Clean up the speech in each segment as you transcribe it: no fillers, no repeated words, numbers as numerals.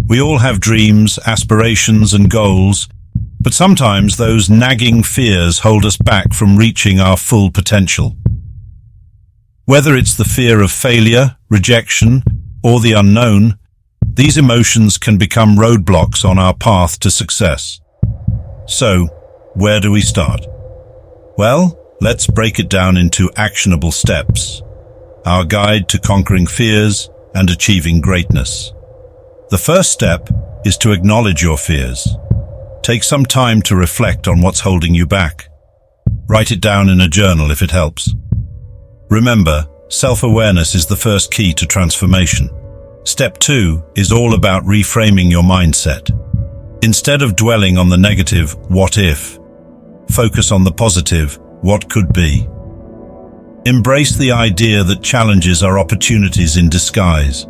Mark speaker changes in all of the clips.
Speaker 1: We all have dreams, aspirations, and goals, but sometimes those nagging fears hold us back from reaching our full potential. Whether it's the fear of failure, rejection, or the unknown, these emotions can become roadblocks on our path to success. So, where do we start? Well, let's break it down into actionable steps, our guide to conquering fears and achieving greatness. The first step is to acknowledge your fears. Take some time to reflect on what's holding you back. Write it down in a journal if it helps. Remember, self-awareness is the first key to transformation. Step 2 is all about reframing your mindset. Instead of dwelling on the negative, what if, focus on the positive, what could be. Embrace the idea that challenges are opportunities in disguise.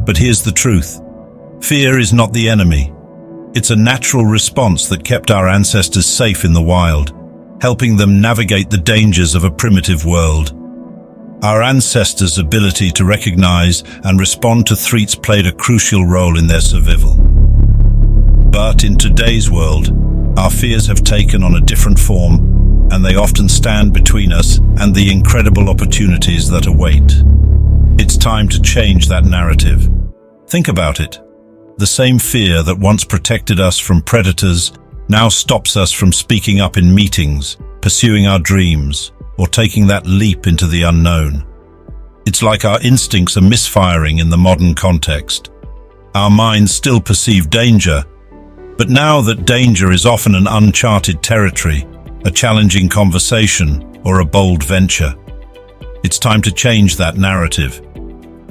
Speaker 1: But here's the truth. Fear is not the enemy. It's a natural response that kept our ancestors safe in the wild, helping them navigate the dangers of a primitive world. Our ancestors' ability to recognize and respond to threats played a crucial role in their survival. But in today's world, our fears have taken on a different form, and they often stand between us and the incredible opportunities that await. It's time to change that narrative. Think about it. The same fear that once protected us from predators now stops us from speaking up in meetings, pursuing our dreams, or taking that leap into the unknown. It's like our instincts are misfiring in the modern context. Our minds still perceive danger, but now that danger is often an uncharted territory, a challenging conversation, or a bold venture, it's time to change that narrative.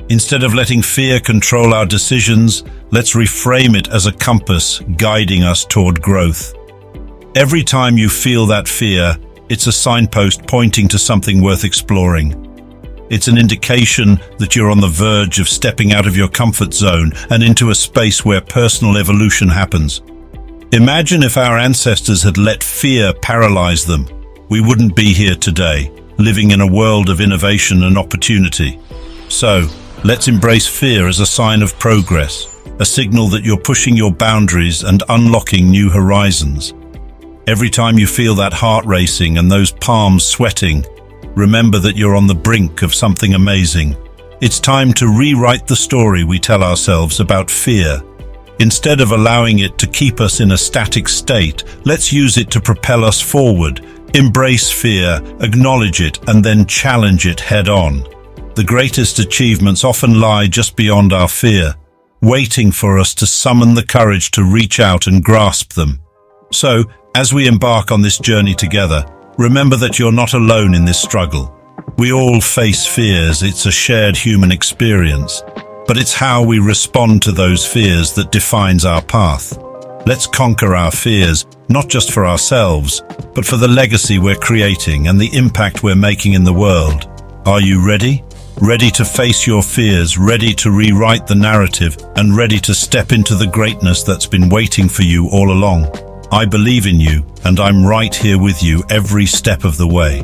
Speaker 1: Instead of letting fear control our decisions, let's reframe it as a compass guiding us toward growth. Every time you feel that fear, it's a signpost pointing to something worth exploring. It's an indication that you're on the verge of stepping out of your comfort zone and into a space where personal evolution happens. Imagine if our ancestors had let fear paralyze them. We wouldn't be here today, living in a world of innovation and opportunity. So, let's embrace fear as a sign of progress, a signal that you're pushing your boundaries and unlocking new horizons. Every time you feel that heart racing and those palms sweating, remember that you're on the brink of something amazing. It's time to rewrite the story we tell ourselves about fear. Instead of allowing it to keep us in a static state, let's use it to propel us forward. Embrace fear, acknowledge it, and then challenge it head-on. The greatest achievements often lie just beyond our fear, waiting for us to summon the courage to reach out and grasp them. So, as we embark on this journey together, remember that you're not alone in this struggle. We all face fears, it's a shared human experience, but it's how we respond to those fears that defines our path. Let's conquer our fears, not just for ourselves, but for the legacy we're creating and the impact we're making in the world. Are you ready? Ready to face your fears, ready to rewrite the narrative, and ready to step into the greatness that's been waiting for you all along. I believe in you, and I'm right here with you every step of the way.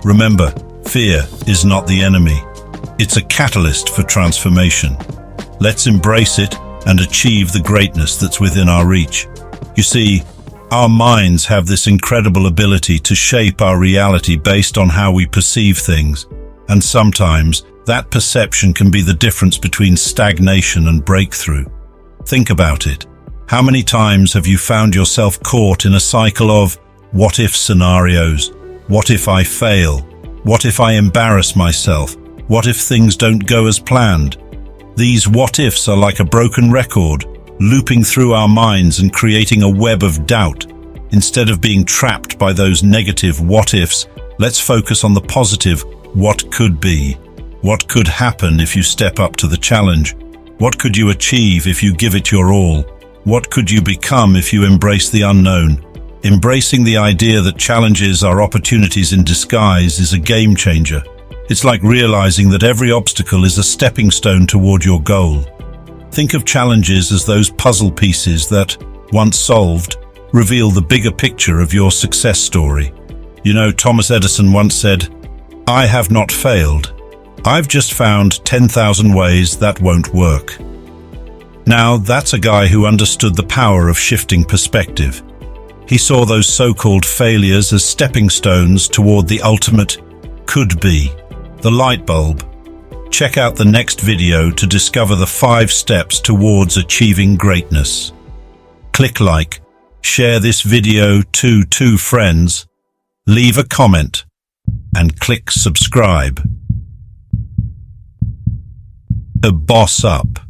Speaker 1: Remember, fear is not the enemy. It's a catalyst for transformation. Let's embrace it and achieve the greatness that's within our reach. You see, our minds have this incredible ability to shape our reality based on how we perceive things, and sometimes that perception can be the difference between stagnation and breakthrough. Think about it. How many times have you found yourself caught in a cycle of what-if scenarios? What if I fail? What if I embarrass myself? What if things don't go as planned? These what-ifs are like a broken record, looping through our minds and creating a web of doubt. Instead of being trapped by those negative what-ifs, let's focus on the positive what could be. What could happen if you step up to the challenge? What could you achieve if you give it your all? What could you become if you embrace the unknown? Embracing the idea that challenges are opportunities in disguise is a game changer. It's like realizing that every obstacle is a stepping stone toward your goal. Think of challenges as those puzzle pieces that, once solved, reveal the bigger picture of your success story. You know, Thomas Eddinson once said, "I have not failed. I've just found 10,000 ways that won't work." Now, that's a guy who understood the power of shifting perspective. He saw those so-called failures as stepping stones toward the ultimate could-be, the light bulb. Check out the next video to discover the 5 steps towards achieving greatness. Click like, share this video to 2 friends, leave a comment, and click subscribe. To boss up.